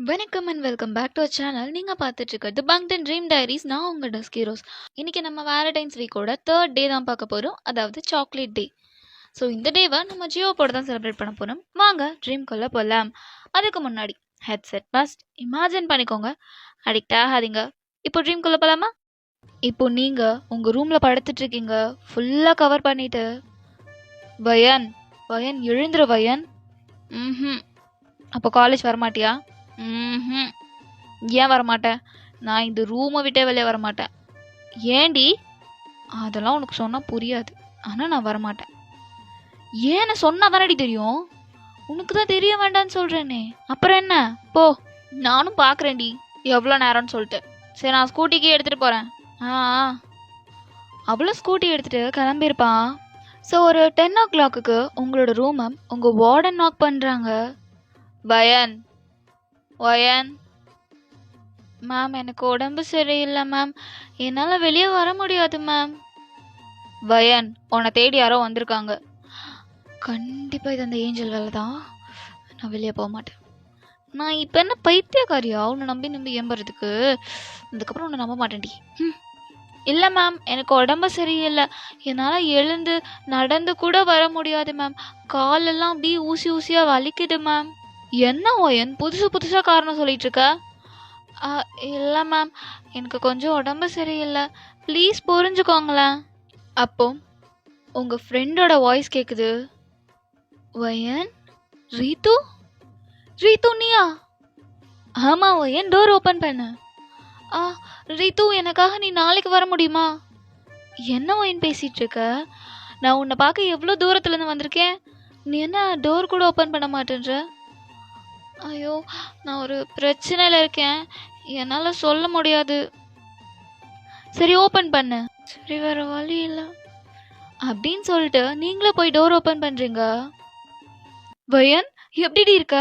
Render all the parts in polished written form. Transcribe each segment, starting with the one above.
வணக்கம் and welcome back to our channel. நீங்கள் பார்த்துட்டு இருக்கிறது பங்டன் ட்ரீம் டைரிஸ். நான் உங்கள் டஸ்கீரோஸ். இன்றைக்கி நம்ம வேலண்டைன்ஸ் வீக்கோட 3rd டே தான் பார்க்க போகிறோம், அதாவது சாக்லேட் டே. ஸோ இந்த டேவை நம்ம ஜியோவோட தான் செலிப்ரேட் பண்ண போகிறோம். வாங்க ட்ரீம்குள்ளே போகலாம். அதுக்கு முன்னாடி ஹெட்செட் மஸ்ட் இமேஜின் பண்ணிக்கோங்க, அடிக்ட் ஆகாதீங்க. இப்போ ட்ரீம்குள்ளே போகலாமா? இப்போ நீங்கள் உங்கள் ரூமில் படுத்துட்ருக்கீங்க, ஃபுல்லாக கவர் பண்ணிவிட்டு. வயன் வயன் எழுந்துரு வயன். ம் அப்போ காலேஜ் வரமாட்டியா? ம் ஏன் வரமாட்டேன்? நான் இந்த ரூமை விட்டே வெளியே வரமாட்டேன். ஏண்டி? அதெல்லாம் உனக்கு சொன்னால் புரியாது, ஆனால் நான் வரமாட்டேன். ஏன்னு சொன்னால் தானடி தெரியும். உனக்கு தான் தெரிய வேண்டான்னு சொல்கிறேனே, அப்புறம் என்ன? போ. நானும் பார்க்குறேன்டி எவ்வளோ நேரம்னு சொல்லிட்டு. சரி, நான் ஸ்கூட்டிக்கே எடுத்துகிட்டு போகிறேன். அவ்வளோ ஸ்கூட்டி எடுத்துகிட்டு கிளம்பியிருப்பான். ஸோ ஒரு 10 o'clock உங்களோட ரூமை உங்கள் வார்டன் நாக் பண்ணுறாங்க. வயன் வயன் மேம், எனக்கு உடம்பு சரியில்லை மேம், என்னால் வெளியே வர முடியாது மேம். வயன், உன்னை தேடி யாரோ வந்திருக்காங்க. கண்டிப்பாக இது அந்த ஏஞ்சல் வேலை தான். நான் வெளியே போக மாட்டேன். நான் இப்போ என்ன பைத்தியக்காரியா உன்னை நம்பி ஏம்புறதுக்கு? அதுக்கப்புறம் உன்னை நம்ப மாட்டேன்டி. இல்லை மேம், எனக்கு உடம்பு சரியில்லை, என்னால் எழுந்து நடந்து கூட வர முடியாது மேம், காலெல்லாம் அப்படியே ஊசியாக வலிக்குது மேம். என்ன வயன் புதுசாக காரணம் சொல்லிட்டு இருக்க? இல்லை மேம், எனக்கு கொஞ்சம் உடம்பு சரியில்லை, ப்ளீஸ் புரிஞ்சுக்கோங்களேன். அப்போ உங்கள் ஃப்ரெண்டோட வாய்ஸ் கேட்குது. வயன், ரீத்து ரீத்து நீயா? ஆமாம் வயன், டோர் ஓப்பன் பண்ணு. ரீத்து, எனக்காக நீ நாளைக்கு வர முடியுமா? என்ன வயன் பேசிகிட்டு இருக்க? நான் உன்னை பார்க்க எவ்வளோ தூரத்துலேருந்து வந்திருக்கேன், நீ என்ன டோர் கூட ஓப்பன் பண்ண மாட்டேன்ற? ஐயோ, நான் ஒரு பிரச்சனையில் இருக்கேன், என்னால் சொல்ல முடியாது. சரி, ஓப்பன் பண்ணு. சரி, வேறு வழி இல்லை அப்படின்னு சொல்லிட்டு நீங்களே போய் டோர் ஓப்பன் பண்ணுறீங்க. வயன், எப்படி இருக்க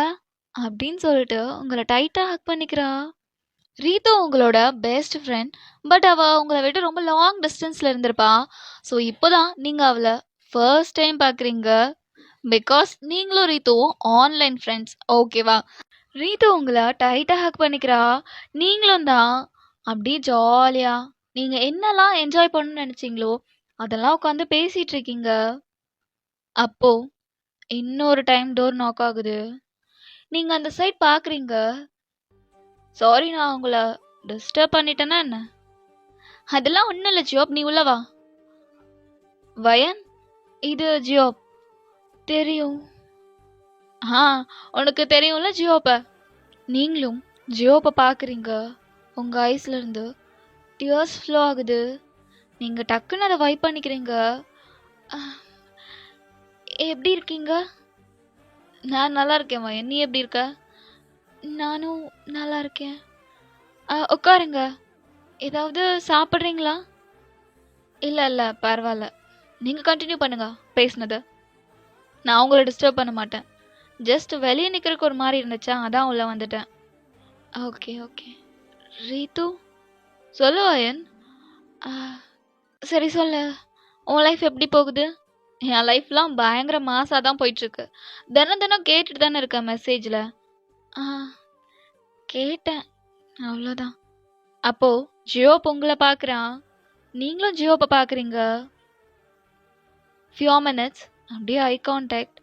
அப்படின்னு சொல்லிட்டு உங்களை டைட்டாக ஹக் பண்ணிக்கிறா. ரீத்து உங்களோட பெஸ்ட் ஃப்ரெண்ட், பட் அவள் உங்களை விட்டு ரொம்ப லாங் டிஸ்டன்ஸில் இருந்திருப்பா. ஸோ இப்போ தான் நீங்கள் அவளை ஃபர்ஸ்ட் டைம் பார்க்குறீங்க. பிகாஸ் நீங்களும் ரீத்துவும் ஆன்லைன் ஃப்ரெண்ட்ஸ், ஓகேவா? ரீத்து உங்களை டைட்டாக ஹக் பண்ணிக்கிறா. நீங்களும் தான் அப்படியே ஜாலியாக நீங்கள் என்னெல்லாம் என்ஜாய் பண்ணணும்னு நினச்சிங்களோ அதெல்லாம் உட்காந்து பேசிகிட்டு இருக்கீங்க. அப்போ இன்னொரு டைம் டோர் நாக் ஆகுது. நீங்கள் அந்த சைட் பார்க்குறீங்க. சாரி, நான் உங்களை டிஸ்டர்ப் பண்ணிட்டேன்னா என்ன? அதெல்லாம் ஒன்றும் இல்லை ஜியோப், நீ உள்ளவா. வயன், இது ஜியோப். தெரியும். உனக்கு தெரியும்ல ஜியோப்பை. நீங்களும் ஜியோப்பை பார்க்குறீங்க. உங்கள் ஐஸ்லேருந்து டியர்ஸ் ஃப்ளோ ஆகுது. நீங்கள் டக்குன்னு அதை வைப் பண்ணிக்கிறீங்க. எப்படி இருக்கீங்க? நான் நல்லா இருக்கேன் வயன், நீ எப்படி இருக்க? நானும் நல்லா இருக்கேன். உட்காருங்க. ஏதாவது சாப்பிட்றீங்களா? இல்லை பரவாயில்ல, நீங்கள் கண்டினியூ பண்ணுங்க பேசுனதை. நான் உங்களை டிஸ்டர்ப் பண்ண மாட்டேன். ஜஸ்ட் வெளியே நிற்கிறதுக்கு ஒரு மாதிரி இருந்துச்சா, அதான் உள்ளே வந்துட்டேன். ஓகே. ரீத்து, சொல்லு வயன். சரி சொல்லு, உன் லைஃப் எப்படி போகுது? என் லைஃப்லாம் பயங்கர மாசாக தான் போயிட்டுருக்கு. தினம் கேட்டுட்டு தானே இருக்கேன் மெசேஜில். கேட்டேன், அவ்வளோதான். அப்போது ஜியோப் உங்களை பார்க்குறான், நீங்களும் ஜியோப்பை பார்க்குறீங்க. ஃபியூ மினிட்ஸ் அப்படியே ஐ கான்டாக்ட்.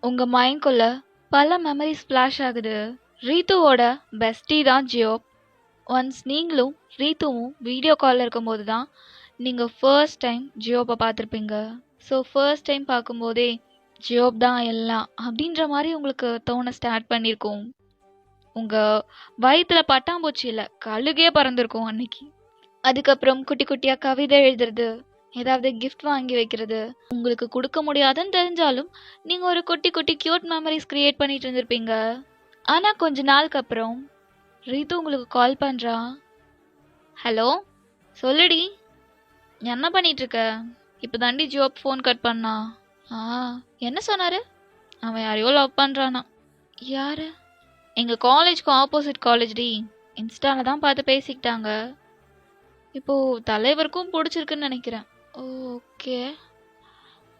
உங்கள் மைண்ட்குள்ள பல மெமரிஸ் ஃப்ளாஷ் ஆகுது. ரீத்துவோட பெஸ்டி தான் ஜியோப். ஒன்ஸ் நீங்களும் ரீத்துவும் வீடியோ காலில் இருக்கும்போது தான் நீங்கள் ஃபர்ஸ்ட் டைம் ஜியோப்பை பார்த்துருப்பீங்க. ஸோ ஃபர்ஸ்ட் டைம் பார்க்கும்போதே ஜியோப் தான் எல்லாம் அப்படின்ற மாதிரி உங்களுக்கு தோண ஸ்டார்ட் பண்ணியிருக்கோம். உங்கள் வயிற்றில் பட்டாம்பூச்சி இல்லை, கழுகே பறந்துருக்கும் அன்னைக்கு. அதுக்கப்புறம் குட்டி குட்டியாக கவிதை எழுதுறது, ஏதாவது கிஃப்ட் வாங்கி வைக்கிறது, உங்களுக்கு கொடுக்க முடியாதுன்னு தெரிஞ்சாலும் நீங்கள் ஒரு குட்டி க்யூட் மெமரிஸ் க்ரியேட் பண்ணிட்டு இருந்திருப்பீங்க. ஆனால் கொஞ்ச நாளுக்கு அப்புறம் ரீத்து உங்களுக்கு கால் பண்ணுறா. ஹலோ, சொல்லுடி, என்ன பண்ணிகிட்ருக்க? இப்போ தாண்டி ஜியோப் ஃபோன் கட் பண்ணா. என்ன சொன்னார்? அவன் யாரையோ லவ் பண்ணுறானா. யார்? எங்கள் காலேஜ்க்கு ஆப்போசிட் காலேஜ் டி. இன்ஸ்டால தான் பார்த்து பேசிக்கிட்டாங்க. இப்போ தலைவருக்கும் பிடிச்சிருக்குன்னு நினைக்கிறேன். ஓகே.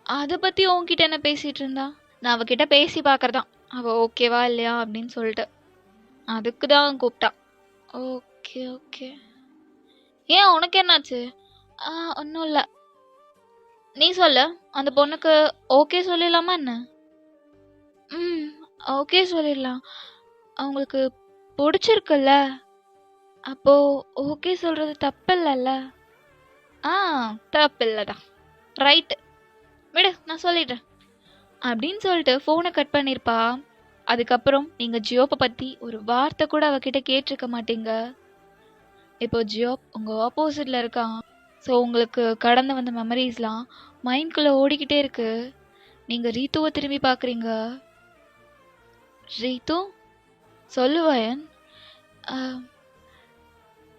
அதை பற்றி உன்கிட்ட என்ன பேசிகிட்டு இருந்தா? நான் அவகிட்ட பேசி பார்க்கறதான் அவள் ஓகேவா இல்லையா அப்படின்னு சொல்லிட்டு. அதுக்கு தான் கூப்பிட்டா. Okay okay. ஏன் உனக்கு என்னாச்சு? ஒன்றும் இல்லை. நீ சொல்ல, அந்த பொண்ணுக்கு ஓகே சொல்லிடலாமா என்ன? ம் ஓகே சொல்லிடலாம். அவங்களுக்கு பிடிச்சிருக்குல்ல, அப்போ ஓகே சொல்றது தப்பு இல்லைல்ல? ஆ தப்பு இல்லைதான். ரைட்டு, விடு, நான் சொல்லிடுறேன் அப்படின்னு சொல்லிட்டு ஃபோனை கட் பண்ணியிருப்பா. அதுக்கப்புறம் நீங்கள் ஜியோப்பை பற்றி ஒரு வார்த்தை கூட அவகிட்ட கேட்டிருக்க மாட்டீங்க. இப்போ ஜியோப் உங்கள் ஆப்போசிட்டில் இருக்கான். ஸோ உங்களுக்கு கடந்து வந்த மெமரிஸ்லாம் மைண்ட்குள்ளே ஓடிக்கிட்டே இருக்கு. நீங்கள் ரீத்துவை திரும்பி பார்க்குறீங்க. ரீத்து சொல்லுவாயன்,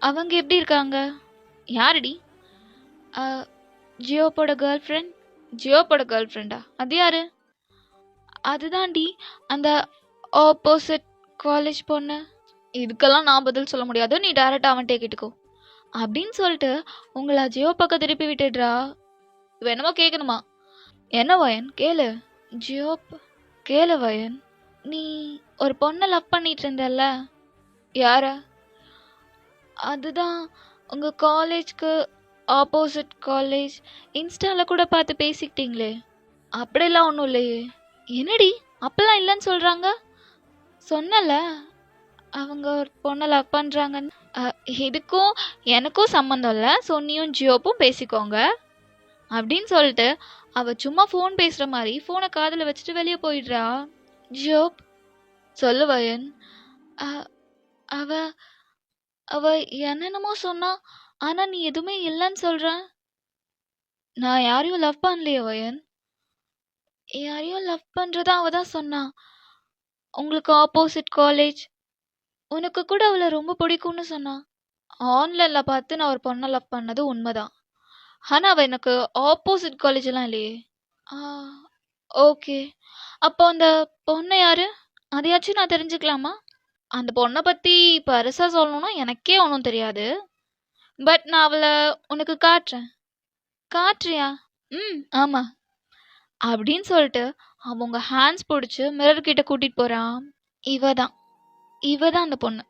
அவங்க எப்படி இருக்காங்க? யாருடி? ஜியோப்போட கேர்ள் ஃப்ரெண்ட். ஜியோப்போட கேர்ள் ஃப்ரெண்டா? அது யாரு? அதுதான்டி அந்த ஆப்போசிட் காலேஜ் பொண்ணு. இதுக்கெல்லாம் நான் பதில் சொல்ல முடியாது, நீ டைரக்டாக அவன்கிட்ட கேட்டுக்கோ அப்படின்னு சொல்லிட்டு உங்களை ஜியோ பக்கம் திருப்பி விட்டுடுறா. இவ என்னமோ கேட்கணுமா? என்ன வயன் கேளு. ஜியோ கேளு வயன், நீ ஒரு பொண்ணை லவ் பண்ணிட்டு இருந்தல்ல, யார? அதுதான் உங்கள் காலேஜ்க்கு ஆப்போசிட் காலேஜ். இன்ஸ்டாவில் கூட பார்த்து பேசிக்கிட்டீங்களே. அப்படிலாம் ஒன்றும் இல்லையே. என்னடி அப்பெல்லாம் இல்லைன்னு சொல்கிறாங்க? சொன்னல அவங்க ஒரு பொண்ணை லவ் பண்ணுறாங்கன்னு. இதுக்கும் எனக்கும் சம்மந்தம் இல்லை, ஸோ நீயும் ஜியோப்பும் பேசிக்கோங்க அப்படின்னு சொல்லிட்டு அவள் சும்மா ஃபோன் பேசுகிற மாதிரி ஃபோனை காதில் வச்சுட்டு வெளியே போயிடுறா. ஜியோப் சொல்லு வயன். அவ அவ என்னென்னமோ சொன்னா, ஆனால் நீ எதுவுமே இல்லைன்னு சொல்கிற. நான் யாரையும் லவ் பண்ணலையே வயன். யாரையும் லவ் பண்ணுறதா அவள் தான் சொன்னா. உங்களுக்கு ஆப்போசிட் காலேஜ், உனக்கு கூட அவளை ரொம்ப பிடிக்கும்னு சொன்னா. ஆன்லைனில் பார்த்து நான் ஒரு பொண்ணை லவ் பண்ணது உண்மைதான், ஆனால் அவள் எனக்கு ஆப்போசிட் காலேஜெலாம் இல்லையே. ஓகே, அப்போ அந்த பொண்ணை யாரு? அதையாச்சும் நான் தெரிஞ்சுக்கலாமா? அந்த பொண்ணை பற்றி பெருசாக சொல்லணும்னா எனக்கே ஒன்றும் தெரியாது, பட் நான் அவளை உனக்கு காட்டுறேன். காட்டுறியா? ஆமாம் அப்படின்னு சொல்லிட்டு அவங்க ஹேண்ட்ஸ் பிடிச்சி மிரர் கிட்ட கூட்டிகிட்டு போகிறான். இவ தான் அந்த பொண்ணு.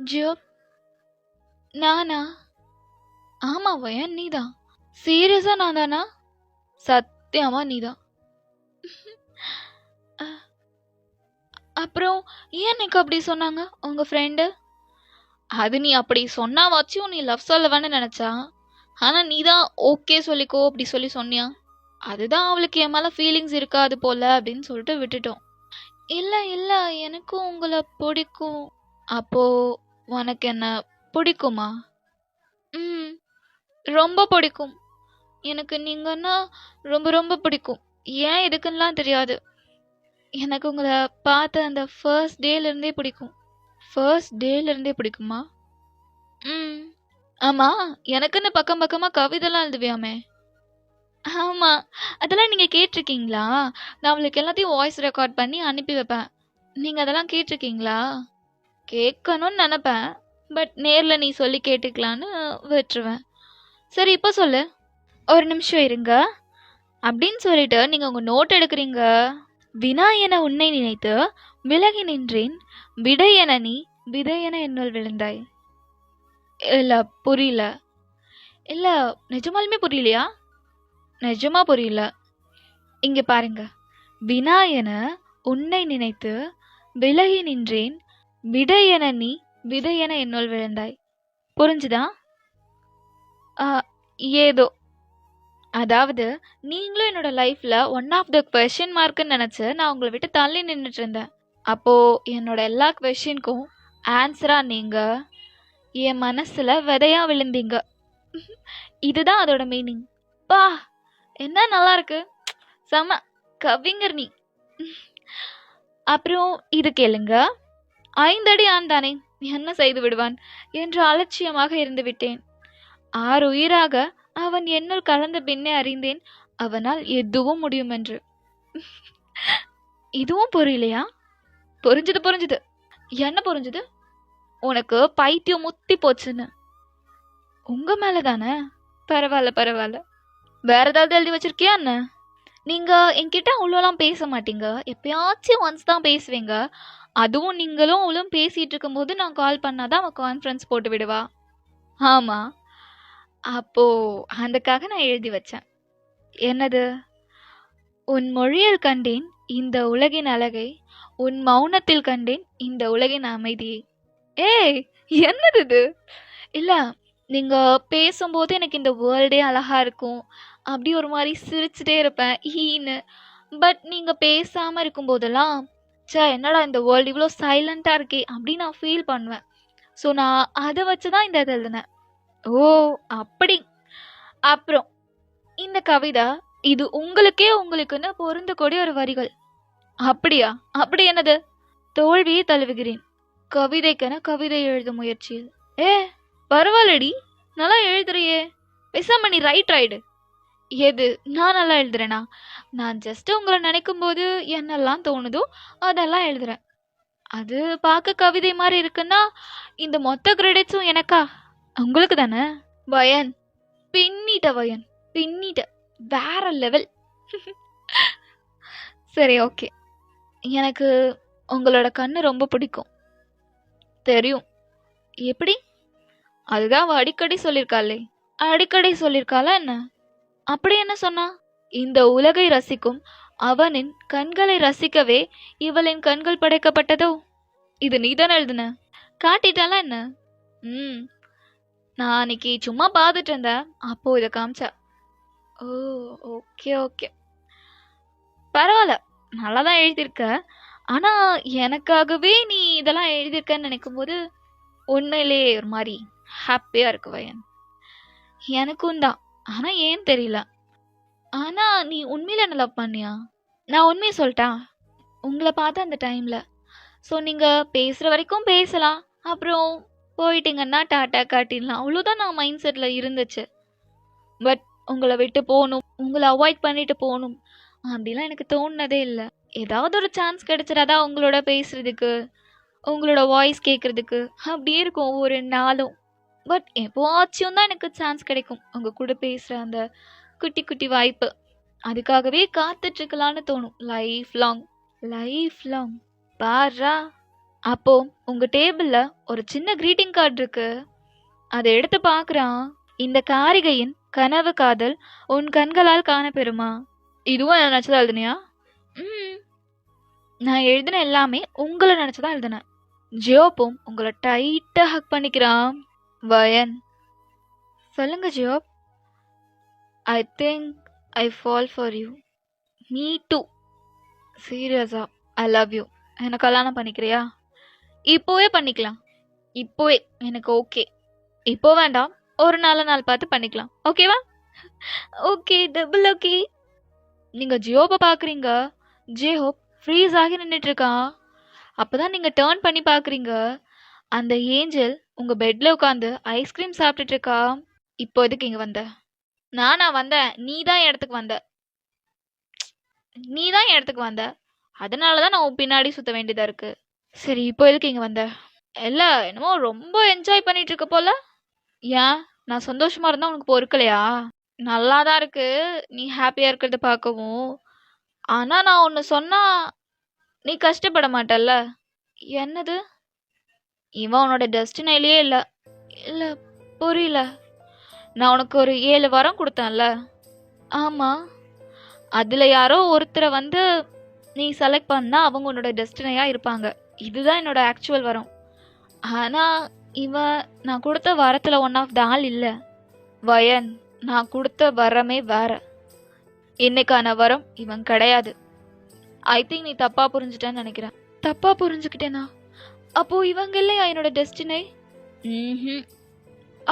ஜியோ நானா? ஆமாம் வயன், நீதான். சீரியஸாக நான் தானா? சத்தியமா நீதான். அப்புறம் ஏன் எனக்கு அப்படி சொன்னாங்க உங்கள் ஃப்ரெண்டு? அது நீ அப்படி சொன்னாவாச்சும் நீ லவ் சொல்லவான்னு நினச்சா, ஆனால் நீ தான் ஓகே சொல்லிக்கோ அப்படி சொல்லி சொன்னியா. அதுதான் அவளுக்கு என் மேலே ஃபீலிங்ஸ் இருக்காது போல அப்படின்னு சொல்லிட்டு விட்டுட்டோம். இல்லை இல்லை, எனக்கும் உங்களை பிடிக்கும். அப்போ உனக்கு என்ன பிடிக்குமா? ரொம்ப பிடிக்கும். எனக்கு நீங்கன்னா ரொம்ப ரொம்ப பிடிக்கும். ஏன் எதுக்குன்னெலாம் தெரியாது, எனக்கு உங்களை பார்த்த அந்த ஃபர்ஸ்ட் டேலேருந்தே பிடிக்கும். ஃபர்ஸ்ட் டேலேருந்தே பிடிக்குமா? ஆமாம், எனக்குன்னு பக்கம் பக்கமாக கவிதைலாம் எழுதுவியாமே. ஆமாம், அதெல்லாம் நீங்கள் கேட்டிருக்கீங்களா? நான் அவளுக்கு எல்லாத்தையும் வாய்ஸ் ரெக்கார்ட் பண்ணி அனுப்பி வைப்பேன். நீங்கள் அதெல்லாம் கேட்டிருக்கீங்களா? கேட்கணும்னு நினப்பேன், பட் நேரில் நீ சொல்லி கேட்டுக்கலான்னு விட்டுருவேன். சரி இப்போ சொல்லு. ஒரு நிமிஷம் இருங்க அப்படின்னு சொல்லிட்டு நீங்கள் உங்கள் நோட் எடுக்கிறீங்க. வினா என உன்னை நினைத்து விலகி நின்றேன், விடை என நீ விதை என என்னுள் விழுந்தாய். இல்லை புரியல. இல்லை நிஜமாலுமே புரியலையா? நிஜமா புரியல. இங்கே பாருங்க. வினா என உன்னை நினைத்து விலகி நின்றேன், விடை என நீ விதை என என்னுள் விழுந்தாய். புரிஞ்சுதா? ஏதோ, அதாவது நீங்களும் என்னோட லைஃப்பில் ஒன் ஆஃப் த கொஷின் மார்க்குன்னு நினச்சி நான் உங்களை விட்டு தள்ளி நின்றுட்டு இருந்தேன். அப்போது என்னோட எல்லா கொஷினுக்கும் ஆன்சராக நீங்கள் என் மனசில் விதையாக விழுந்தீங்க. இதுதான் அதோட மீனிங். பா, என்ன நல்லா இருக்கு, செம கவிஞர் நீ. அப்புறம் இது கேளுங்க. 5 அடி ஆண்டானே என்ன செய்து விடுவான் என்று அலட்சியமாக இருந்து விட்டேன். 6 உயிராக அவன் என்னுள் கலந்த பின்னே அறிந்தேன் அவனால் எதுவும் முடியும் என்று. இதுவும் புரியலையா? புரிஞ்சுது. என்ன புரிஞ்சுது? உனக்கு பைத்தியம் முத்தி போச்சுன்னு. உங்க மேல தானே? பரவாயில்ல பரவாயில்ல. வேற ஏதாவது எழுதி வச்சிருக்கியா என்ன? நீங்க என்கிட்ட அவ்வளோலாம் பேச மாட்டீங்க. எப்பயாச்சும் ஒன்ஸ் தான் பேசுவீங்க. அதுவும் நீங்களும் அவளும் பேசிட்டு இருக்கும்போது நான் கால் பண்ணாதான் அவ கான்ஃபரன்ஸ் போட்டு விடுவா. ஆமா. அப்போ அதுக்காக நான் எழுதி வச்சேன். என்னது? உன் மொழியில் கண்டேன் இந்த உலகின் அழகை, உன் மௌனத்தில் கண்டேன் இந்த உலகின் அமைதியை. ஏய், என்னது இது? இல்ல, நீங்க பேசும்போது எனக்கு இந்த வேர்ல்டே அழகா இருக்கும். அப்படி ஒரு மாதிரி சிரிச்சுட்டே இருப்பேன் ஈன்னு. பட் நீங்க பேசாம இருக்கும்போதெல்லாம் ச்சே என்னடா இந்த வேர்ல்டு இவ்வளோ சைலண்டா இருக்கே அப்படின்னு நான் ஃபீல் பண்ணுவேன். ஸோ நான் அதை வச்சுதான் இந்த இதை எழுதினேன். ஓ, அப்படி. அப்புறம் இந்த கவிதை இது உங்களுக்கே உங்களுக்குன்னு பொருந்தக்கூடிய ஒரு வரிகள். அப்படியா? அப்படி என்னது? தோல்வியை தழுவுகிறேன் கவிதைக்கென கவிதை எழுதும் முயற்சியில். ஏ, பரவாயில்லடி, நல்லா எழுதுறியே. பேசாம நீ ரைட் ஆயிடு. எது? நான் நல்லா எழுதுறேனா? நான் ஜஸ்ட் உங்களை நினைக்கும் போது என்னெல்லாம் தோணுதோ அதெல்லாம் எழுதுறேன். அது பார்க்க கவிதை மாதிரி இருக்குன்னா இந்த மொத்த கிரெடிட்ஸும் எனக்கா? உங்களுக்கு தானே? வயன், பின்னிட்ட வயன், பின்னிட்ட. வேற லெவல். சரி, ஓகே. எனக்கு உங்களோட கண்ணு ரொம்ப பிடிக்கும். தெரியும். எப்படி? அதுதான் அவ அடிக்கடி சொல்லியிருக்காளே. அடிக்கடி சொல்லியிருக்காளா என்ன? அப்படி என்ன சொன்னா? இந்த உலகை ரசிக்கும் அவனின் கண்களை ரசிக்கவே இவளின் கண்கள் படைக்கப்பட்டதோ? இது நீதானே எழுதுன? காட்டிட்டாளா என்ன? ம், நான் அன்னைக்கு சும்மா பார்த்துட்டு இருந்தேன், அப்போ இதை காமிச்சா. ஓ, ஓகே ஓகே, பரவாயில்ல, நல்லா தான் எழுதியிருக்க. ஆனா எனக்காகவே நீ இதெல்லாம் எழுதியிருக்கன்னு நினைக்கும் போது உண்மையிலே ஒரு மாதிரி ஹாப்பியா இருக்கு வயன். எனக்கும் தான். ஆனா ஏன் தெரியல. ஆனா நீ உண்மையில என்ன லவ் பண்ணியா? நான் உண்மையை சொல்லிட்டா உங்களை பார்த்த அந்த டைம்ல. ஸோ நீங்க பேசுற வரைக்கும் பேசலாம், அப்புறம் போயிட்டீங்கன்னா டாட்டா காட்டிடலாம், அவ்வளோதான் நான் மைண்ட் செட்ல இருந்துச்சு. பட் உங்களை விட்டு போகணும், உங்களை அவாய்ட் பண்ணிட்டு போகணும் அப்படிலாம் எனக்கு தோணுனதே இல்லை. ஏதாவது ஒரு சான்ஸ் கிடைச்சிடாதா உங்களோட பேசுறதுக்கு, உங்களோட வாய்ஸ் கேட்கறதுக்கு? அப்படியே இருக்கும் ஒவ்வொரு நாளும். பட் எப்போவாச்சும் தான் எனக்கு சான்ஸ் கிடைக்கும் உங்க கூட பேசுற அந்த குட்டி குட்டி வாய்ப்பு. அதுக்காகவே காத்துட்டு இருக்கலான்னு தோணும். Life long, life long. பாரா. அப்போ உங்க டேபிள்ல ஒரு சின்ன கிரீட்டிங் கார்டு இருக்கு. அதை எடுத்து பார்க்கறான். இந்த காரிகையின் கனவு காதல் உன் கண்களால் காணப்பெறுமா? இதுவும் என்ன நினைச்சதா எழுதுனியா? ம், நான் எழுதின எல்லாமே உங்களை நினைச்சதான் எழுதினேன். ஜியோப்பும் உங்களை டைட்டா ஹக் பண்ணிக்கிறான். வயன், சொல்லுங்க ஜியோப். I think I fall for you. Me too. சீரியஸா, ஐ லவ் யூ. எனக்கு கல்யாணம் பண்ணிக்கிறியா? இப்போவே பண்ணிக்கலாம். இப்போவே எனக்கு ஓகே. இப்போ வேண்டாம், ஒரு நல்ல நாள் பார்த்து பண்ணிக்கலாம். ஓகேவா? Okay, double okay. நீங்க ஜியோப்பை பாக்குறீங்க. ஜியோப் ஃப்ரீஸ் ஆகி நின்றுட்டு இருக்கான். அப்பதான் நீங்க டேர்ன் பண்ணி பாக்குறீங்க. அந்த ஏஞ்சல் உங்க பெட்ல உட்காந்து ஐஸ்கிரீம் சாப்பிட்டுட்டு இருக்கா. இப்போ எதுக்கு இங்க வந்த? நானா வந்தேன்? நீ தான் இடத்துக்கு வந்த. நீ தான் இடத்துக்கு வந்த. அதனாலதான் நான் உன் பின்னாடி சுத்த வேண்டியதா இருக்கு. சரி, இப்போ எதுக்கு இங்க வந்த? இல்ல, என்னமோ ரொம்ப என்ஜாய் பண்ணிட்டு இருக்க போல. ஏன், நான் சந்தோஷமா இருந்தா உனக்கு பொறுக்கலையா? நல்லாதான் இருக்கு நீ ஹாப்பியா இருக்கிறத பார்க்கவும். ஆனா நான் ஒன்னு சொன்னா நீ கஷ்டப்பட மாட்டல்ல? என்னது? இவன் உன்னோட டெஸ்டினிலேயே இல்ல. இல்ல, புரியல. நான் உனக்கு ஒரு 7 வாரம் கொடுத்தேன்ல? ஆமா. அதுல யாரோ ஒருத்தரை வந்து நீ செலக்ட் பண்ணா அவங்க உன்னோட டெஸ்டினியா இருப்பாங்க. இதுதான் என்னோட ஆக்சுவல் வரம். ஆனா இவன் நான் கொடுத்த வரத்துல ஒன் ஆஃப் த ஆள் இல்ல. வயன், நான் கொடுத்த வரமே வேற. இன்னைக்கான வரம் இவன் கிடையாது. ஐ திங்க் நீ தப்பா புரிஞ்சுட்டேன்னு நினைக்கிறேன். தப்பா புரிஞ்சுக்கிட்டேனா? அப்போ இவங்க இல்லையா என்னோட டெஸ்டினி? ம்.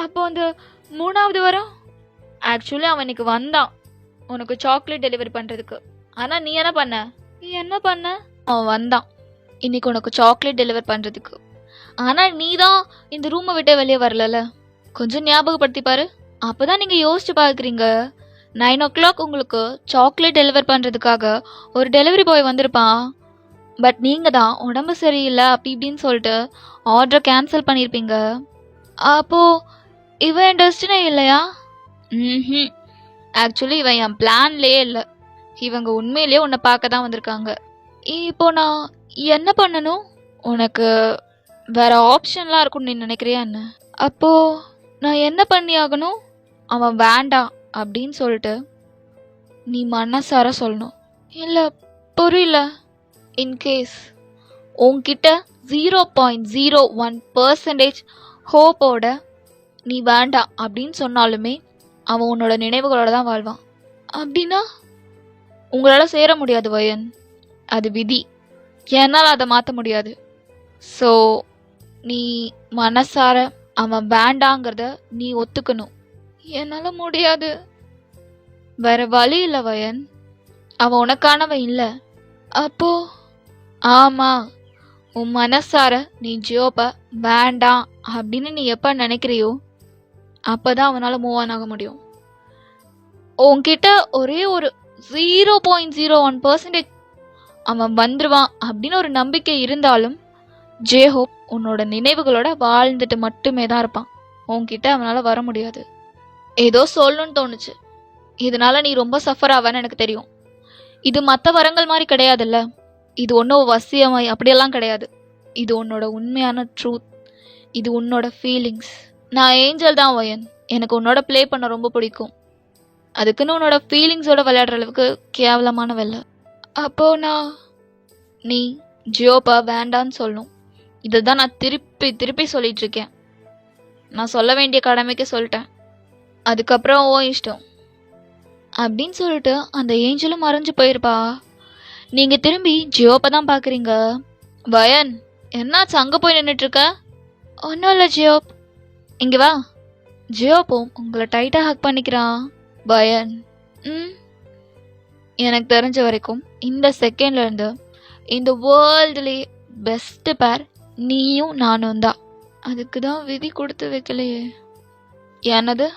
அப்போ அந்த 3வது வரம்? ஆக்சுவலி அவன் இன்னைக்கு வந்தான் உனக்கு சாக்லேட் டெலிவரி பண்றதுக்கு. ஆனா நீ என்ன பண்ண? என்ன பண்ண? அவன் வந்தான் இன்னைக்கு உனக்கு சாக்லேட் டெலிவர் பண்றதுக்கு. ஆனா நீ தான் இந்த ரூமை விட்டு வெளியே வரல. கொஞ்சம் ஞாபகப்படுத்தி பாரு. அப்பதான் நீங்க யோசிச்சு பாக்குறீங்க. 9 o'clock உங்களுக்கு சாக்லேட் டெலிவர் பண்றதுக்காக ஒரு டெலிவரி பாய் வந்திருப்பான். பட் நீங்கள் தான் உடம்பு சரியில்லை அப்படி இப்படின்னு சொல்லிட்டு ஆர்டரை கேன்சல் பண்ணியிருப்பீங்க. அப்போது இவன் என் டெஸ்டினே இல்லையா? ம். ஆக்சுவலி இவன் என் பிளான்லேயே இல்லை. இவங்க உண்மையிலேயே உன்னை பார்க்க தான் வந்திருக்காங்க. இப்போ நான் என்ன பண்ணணும்? உனக்கு வேற ஆப்ஷன்லாம் இருக்கும்னு நீ நினைக்கிறியா என்ன? அப்போ நான் என்ன பண்ணி ஆகணும்? அவன் வேண்டாம் அப்படின்னு சொல்லிட்டு நீ மனசார சொல்லணும். இல்லை, புரியல. இன்கேஸ் உன்கிட்ட 0.01% ஹோப்போட நீ வேண்டாம் அப்படின்னு சொன்னாலுமே அவன் உன்னோட நினைவுகளோட தான் வாழ்வான். அப்படின்னா உங்களால் சேர முடியாது வயன். அது விதி. என்னால் அதை மாற்ற முடியாது. ஸோ நீ மனசார அவன் வேண்டாங்கிறத நீ ஒத்துக்கணும். என்னால் முடியாது. வேற வழி இல்லை வயன். அவன் உனக்கானவன் இல்லை. அப்போ ஆமாம், உன் மனசார நீ ஜியோப்பை வேண்டாம் அப்படின்னு நீ எப்போ நினைக்கிறியோ அப்போ தான் அவனால் மூவ் ஆன் ஆக முடியும். உன்கிட்ட ஒரே ஒரு 0.01% அவன் வந்துடுவான் அப்படின்னு ஒரு நம்பிக்கை இருந்தாலும் ஜேஹோப் உன்னோட நினைவுகளோட வாழ்ந்துட்டு மட்டுமே தான் இருப்பான். உன்கிட்ட அவனால் வர முடியாது. ஏதோ சொல்லணும்னு தோணுச்சு. இதனால நீ ரொம்ப சஃபர் ஆவான்னு எனக்கு தெரியும். இது மற்ற வரங்கள் மாதிரி கிடையாதுல்ல. இது ஒன்றும் வசியமாய் அப்படியெல்லாம் கிடையாது. இது உன்னோட உண்மையான ட்ரூத். இது உன்னோட ஃபீலிங்ஸ். நான் ஏஞ்சல் தான் வயன். எனக்கு உன்னோட ப்ளே பண்ண ரொம்ப பிடிக்கும். அதுக்குன்னு உன்னோட ஃபீலிங்ஸோட விளையாடுற அளவுக்கு கேவலமானவல்ல. அப்போ நீ ஜியோப்பா வேண்டான்னு சொல்லணும். இதை தான் நான் திருப்பி திருப்பி சொல்லிட்டு இருக்கேன். நான் சொல்ல வேண்டிய கடமைக்கு சொல்லிட்டேன். அதுக்கப்புறம் ஓ இஷ்டம் அப்படின்னு சொல்லிட்டு அந்த ஏஞ்சலும் மறைஞ்சு போயிருப்பா. நீங்கள் திரும்பி ஜியோப்பை தான் பார்க்குறீங்க. வயன், என்னாச்சு அங்கே போய் நின்றுட்டுருக்க? ஒன்றும் இல்லை ஜியோப், இங்கே வா. ஜியோப்பும் உங்களை டைட்டாக ஹக் பண்ணிக்கிறான். வயன், எனக்கு தெரிஞ்ச வரைக்கும் இந்த செகண்ட்லேருந்து இந்த வேர்ல்டுலேயே பெஸ்ட்டு பேர் நீயும் நானும் தான். அதுக்கு தான் விதி கொடுத்து வைக்கலையே. என்னது?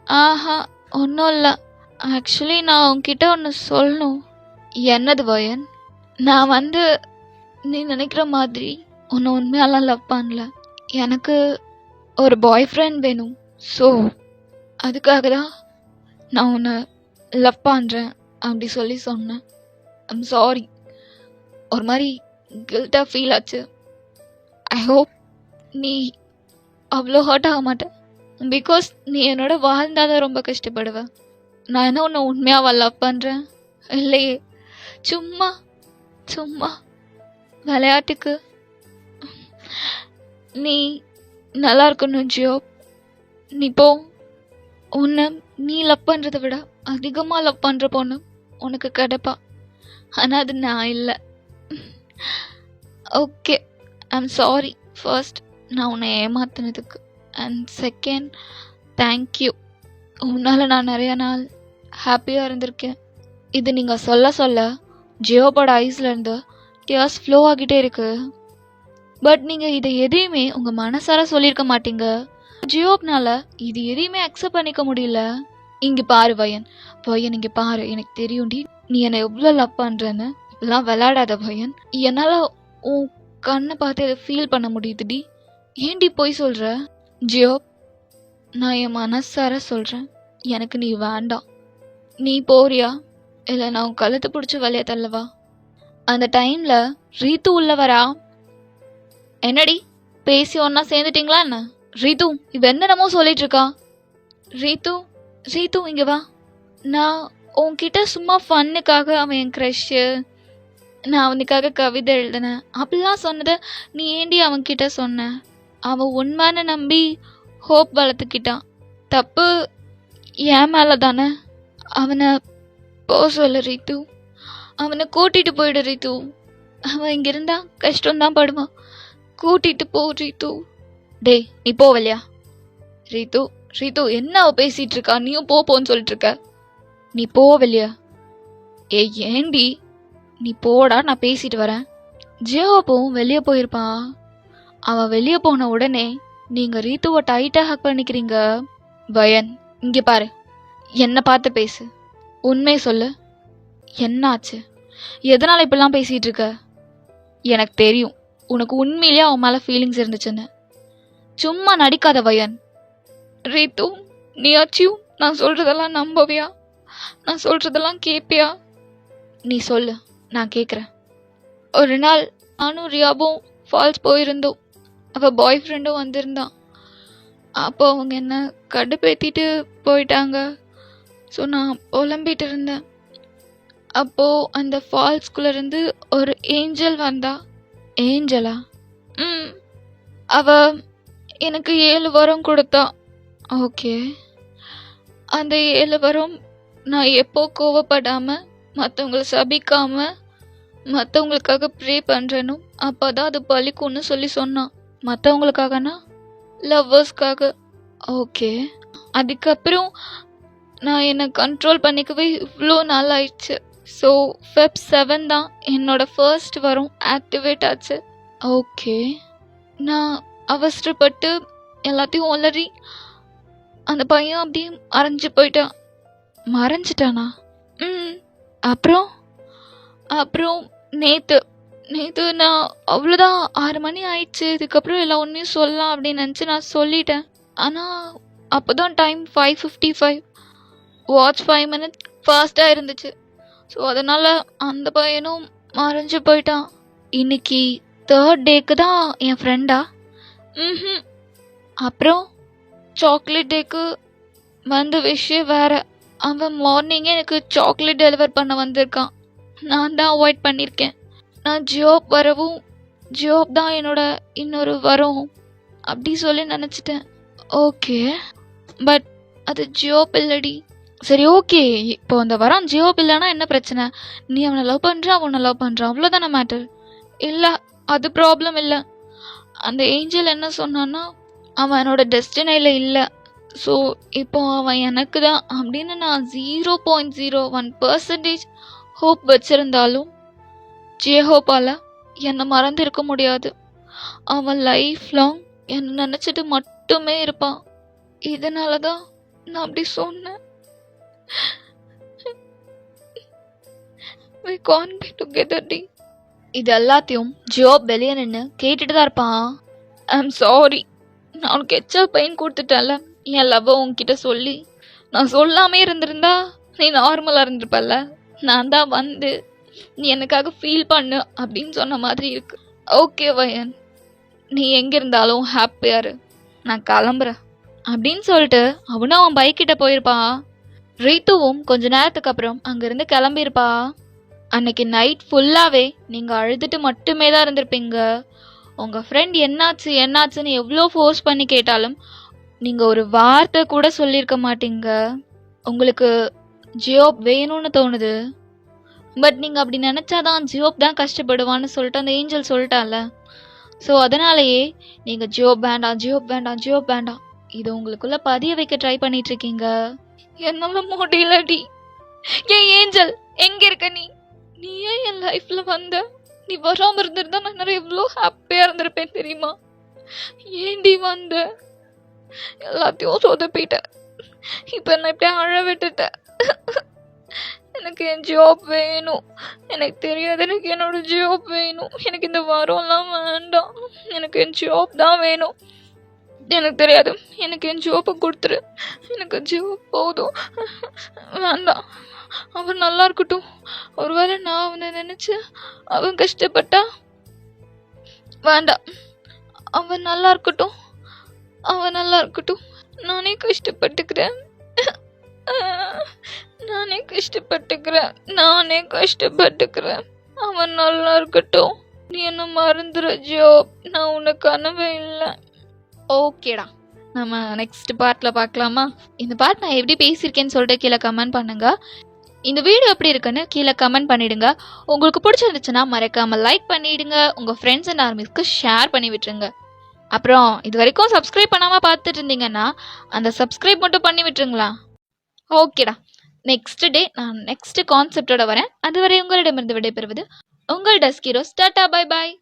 ஆஹா, ஒன்றும் இல்லை. ஆக்சுவலி நான் உன்கிட்ட ஒன்று சொல்லணும். என்னது வயன்? நான் நீ நினைக்கிற மாதிரி உன்னை உண்மையாலாம் லவ் பண்ணல. எனக்கு ஒரு பாய் ஃப்ரெண்ட் வேணும். ஸோ அதுக்காக தான் நான் உன்னை லவ் பண்ணுறேன் அப்படி சொல்லி சொன்னேன். I'm sorry. ஒரு மாதிரி கில்ட்டாக ஃபீல் ஆச்சு. ஐ ஹோப் நீ அவ்வளோ ஹர்ட் ஆக மாட்டேன். பிகாஸ் நீ என்னோட வாழ்ந்தாதான் ரொம்ப கஷ்டப்படுவேன். நான் என்ன உன்னை உண்மையாக லவ் பண்ணுறேன் இல்லையே, சும்மா சும்மா விளையாட்டுக்கு. நீ நல்லா இருக்கணும் ஜியோ. நீ போ. உன்னை நீ லவ் பண்ணுறதை விட அதிகமாக லவ் பண்ணுற பொண்ணு உனக்கு கிடைப்பா. ஆனால் அது நான் இல்லை. Okay, I'm sorry. ஃபர்ஸ்ட், நான் உன்னை ஏமாத்தினதுக்கு. And second, thank you. உன்னால் நான் நிறைய நாள் ஹாப்பியாக இருந்திருக்கேன். இது நீங்கள் சொல்ல சொல்ல ஜியோபோட ஐஸ்லேருந்து டியர்ஸ் ஃப்ளோ ஆகிட்டே இருக்கு. பட் நீங்கள் இதை எதையுமே உங்கள் மனசார சொல்லியிருக்க மாட்டீங்க. ஜியோப்னால இது எதையுமே அக்செப்ட் பண்ணிக்க முடியல. இங்கே பாரு வயன், வயன் இங்கே பாரு. எனக்கு தெரியும்டி நீ என்னை எவ்வளோ லவ் பண்ணுறேன்னு. இப்பெல்லாம் விளையாடாத வயன். என்னால் உன் கண்ணை பார்த்து இதை ஃபீல் பண்ண முடியுதுடி. ஏன்டி போய் சொல்கிற? ஜியோப், நான் என் மனசார சொல்கிறேன், எனக்கு நீ வேண்டாம். நீ போறியா இல்லை நான் உன் கழுத்து பிடிச்சி வெளியே தள்ளவா? அந்த டைமில் ரீத்து உள்ள வரா. என்னடி பேசி ஒன்றா சேர்ந்துட்டிங்களா என்ன? ரீத்து, இவ என்னென்னமோ சொல்லிட்டு இருக்கா. ரீத்து, ரீத்து இங்கே வா. நான் உன்கிட்ட சும்மா ஃபன்னுக்காக அவன் என் க்ரஷ்ஷு, நான் அவனுக்காக கவிதை எழுதினேன் அப்படிலாம் சொன்னதை நீ ஏண்டி அவன்கிட்ட சொன்ன? அவன் உண்மைன்னு நம்பி ஹோப் வளர்த்துக்கிட்டான். தப்பு என் மேலே தானே. அவனை போ சொல்ல ரீத்து. அவனை கூட்டிகிட்டு போயிடு ரீத்து. அவன் இங்கே இருந்தா கஷ்டம்தான் படுவான். கூட்டிகிட்டு போ ரீத்து. டேய், நீ போவலையா? ரீத்து, ரீத்து என்ன அவ பேசிகிட்டு இருக்கா? நீயும் போன்னு சொல்லிட்டு இருக்க. நீ போவலையா? ஏய் ஏண்டி? நீ போடா, நான் பேசிட்டு வரேன். ஜியோவும் வெளியே போயிருப்பான். அவன் வெளியே போன உடனே நீங்கள் ரீத்துவை டைட்டாக ஹக் பண்ணிக்கிறீங்க. வயன், இங்கே பாரு, என்னை பார்த்து பேசு. உண்மை சொல்லு, என்னாச்சு? எதனால் இப்படிலாம் பேசிகிட்டு இருக்க? எனக்கு தெரியும் உனக்கு உண்மையிலேயே அவன் மேலே ஃபீலிங்ஸ் இருந்துச்சுன்னு. சும்மா நடிக்காத வயன். ரீத்து, நீயாச்சும் நான் சொல்கிறதெல்லாம் நம்பவியா? நான் சொல்கிறதெல்லாம் கேட்பியா? நீ சொல்லு, நான் கேட்குறேன். ஒரு நாள் நானும் ரியாவும் ஃபால்ஸ் போயிருந்தோம். அவள் பாய் ஃப்ரெண்டும் வந்திருந்தான். அப்போ அவங்க என்ன கடுப்பேற்றிட்டு போயிட்டாங்க. ஸோ நான் புலம்பிட்டு இருந்தேன். அப்போது அந்த ஃபால்ஸ்குள்ளேருந்து ஒரு ஏஞ்சல் வந்தா. ஏஞ்சலா? அவ எனக்கு 7 வரம் கொடுத்தா. ஓகே. அந்த 7 வரம் நான் எப்போ கோவப்படாமல், மற்றவங்கள சபிக்காமல், மற்றவங்களுக்காக ப்ரே பண்ணுறேனோ அப்போ தான் அது பலிக்கும்னு சொல்லி சொன்னான். மற்றவங்களுக்காகனா லவ்வர்ஸ்க்காக. ஓகே. அதுக்கப்புறம் நான் என்னை கண்ட்ரோல் பண்ணிக்கவே இவ்வளோ நாள் ஆயிடுச்சு. ஸோ Feb 7 தான் என்னோட ஃபர்ஸ்ட் வரும் ஆக்டிவேட் ஆச்சு. ஓகே. நான் அவசரப்பட்டு எல்லாத்தையும் ஒளறி அந்த பையன் அப்படியே மறைஞ்சு போயிட்டான். மறைஞ்சிட்டானா? அப்புறம் அப்புறம் நேற்று நான் அவ்வளோதான் 6 மணி ஆயிடுச்சு. இதுக்கப்புறம் எல்லா ஒன்றையும் சொல்லலாம் அப்படின்னு நினச்சி நான் சொல்லிட்டேன். ஆனால் அப்போ தான் டைம் 5:55. வாட்ச் 5 minutes ஃபாஸ்ட்டாக இருந்துச்சு. ஸோ அதனால் அந்த பையனும் மறைஞ்சு போயிட்டான். இன்னைக்கு 3rd டேக்கு தான் என் ஃப்ரெண்டா? அப்புறம் சாக்லேட் டேக்கு வந்த விஷயம் வேறு. அவன் மார்னிங்கே எனக்கு சாக்லேட் டெலிவர் பண்ண வந்திருக்கான். நான் தான் அவாய்ட் பண்ணியிருக்கேன். நான் ஜாப் வரவும் ஜாப் தான் என்னோட இன்னொரு வரும் அப்படி சொல்லி நினச்சிட்டேன். ஓகே, பட் அது ஜாப் இல்லடி. சரி, ஓகே. இப்போ அந்த வரம் ஜாப் இல்லைன்னா என்ன பிரச்சனை? நீ அவனை லவ் பண்ணுற, அவனை லவ் பண்ணுறான், அவ்வளோதானே மேட்டர். இல்லை, அது ப்ராப்ளம் இல்லை. அந்த ஏஞ்சல் என்ன சொன்னான்னா அவன் என்னோட டெஸ்டினியில் இல்லை. ஸோ இப்போ அவன் எனக்கு தான் அப்படின்னு நான் 0.01% ஹோப் வச்சுருந்தாலும் ஹோப்பால் என்னை மறந்து இருக்க முடியாது. அவன் லைஃப் லாங் என்னை நினச்சிட்டு மட்டுமே இருப்பான். இதனால தான் நான் அப்படி சொன்னேன். We can't be together, டி. இது எல்லாத்தையும் ஜாப் வெளியே நின்று கேட்டுட்டு தான் இருப்பான். ஐம் சாரி, நான் உனக்கு எச்சா பெயின் கொடுத்துட்டேன்ல. என் லவ்வை உன்கிட்ட சொல்லி நான் சொல்லாமே இருந்திருந்தா நீ நார்மலாக இருந்திருப்பல்ல. நான் தான் வந்து நீ எனக்காக ஃபீல் பண்ணு அப்படின்னு சொன்ன மாதிரி இருக்கு. ஓகே வயன், நீ எங்கே இருந்தாலும் ஹாப்பியாரு, நான் கிளம்புறேன் அப்படின்னு சொல்லிட்டு அவனும் அவன் பைக்கிட்ட போயிருப்பான். ரீத்துவும் கொஞ்ச நேரத்துக்கு அப்புறம் அங்கேருந்து கிளம்பியிருப்பா. அன்னைக்கு நைட் ஃபுல்லாகவே நீங்கள் அழுதுட்டு மட்டுமே தான் இருந்திருப்பீங்க. உங்கள் ஃப்ரெண்ட் என்னாச்சுன்னு எவ்வளோ ஃபோர்ஸ் பண்ணி கேட்டாலும் நீங்கள் ஒரு வார்த்தை கூட சொல்லியிருக்க மாட்டீங்க. உங்களுக்கு ஜியோப் வேணும்னு தோணுது. பட் நீங்கள் அப்படி நினச்சாதான் ஜியோப் தான் கஷ்டப்படுவான்னு சொல்லிட்டு அந்த ஏஞ்சல் சொல்லிட்டால. ஸோ அதனாலேயே நீங்கள் ஜியோப் வேண்டாம் இது உங்களுக்குள்ள பதிய வைக்க ட்ரை பண்ணிட்டு இருக்கீங்க. என்னால் முடியலடி. ஏன் ஏஞ்சல், எங்கே இருக்க நீ? நீ ஏன் என் லைஃப்பில் வந்த? நீ வராமல் இருந்திருந்தா நான் நிறைய எவ்வளோ ஹாப்பியாக இருந்திருப்பேன் தெரியுமா? ஏண்டி வந்த? எல்லாத்தையும் சொதப்பிட்டேன். இப்போ என்ன இப்படியே அழ விட்டுட்டேன். எனக்கு என் ஜாப் வேணும். எனக்கு தெரியாது, எனக்கு என்னோட ஜாப் வேணும். எனக்கு இந்த வரம்லாம் வேண்டாம். எனக்கு என் ஜாப் தான் வேணும். எனக்கு தெரியாது, எனக்கு என் ஜாப்பை கொடுத்துரு. எனக்கு ஜாப் போதும், வேண்டாம். அவன் நல்லா இருக்கட்டும். ஒருவேளை நான் அவனை நினச்சி அவன் கஷ்டப்பட்டா வேண்டாம். அவன் நல்லா இருக்கட்டும். நானே கஷ்டப்பட்டுக்கிறேன். அவன் நல்லா இருக்கட்டும். நீ என்ன மறந்துற ஜாப். நான் உனக்கு கனவே இல்லை. ஓகேடா, நம்ம நெக்ஸ்ட் பார்ட்டில் பார்க்கலாமா? இந்த பார்ட் நான் எப்படி பேசியிருக்கேன்னு சொல்லிட்டு கீழே கமெண்ட் பண்ணுங்க. இந்த வீடியோ எப்படி இருக்குன்னு கீழே கமெண்ட் பண்ணிடுங்க. உங்களுக்கு பிடிச்சிருந்துச்சுன்னா மறக்காம லைக் பண்ணிடுங்க. உங்கள் ஃப்ரெண்ட்ஸ் அண்ட் ஆர்மிஸ்க்கு ஷேர் பண்ணி விட்டுருங்க. அப்புறம் இது வரைக்கும் சப்ஸ்கிரைப் பண்ணாமல் பார்த்துட்டு இருந்தீங்கன்னா அந்த சப்ஸ்கிரைப் மட்டும் பண்ணி விட்டுருங்களா? ஓகேடா, நெக்ஸ்ட் டே நான் நெக்ஸ்ட் கான்செப்டோட வரேன். அதுவரை உங்களிடமிருந்து விடைபெறுவது உங்கள் டஸ்கீரோஸ். Tata, bye bye.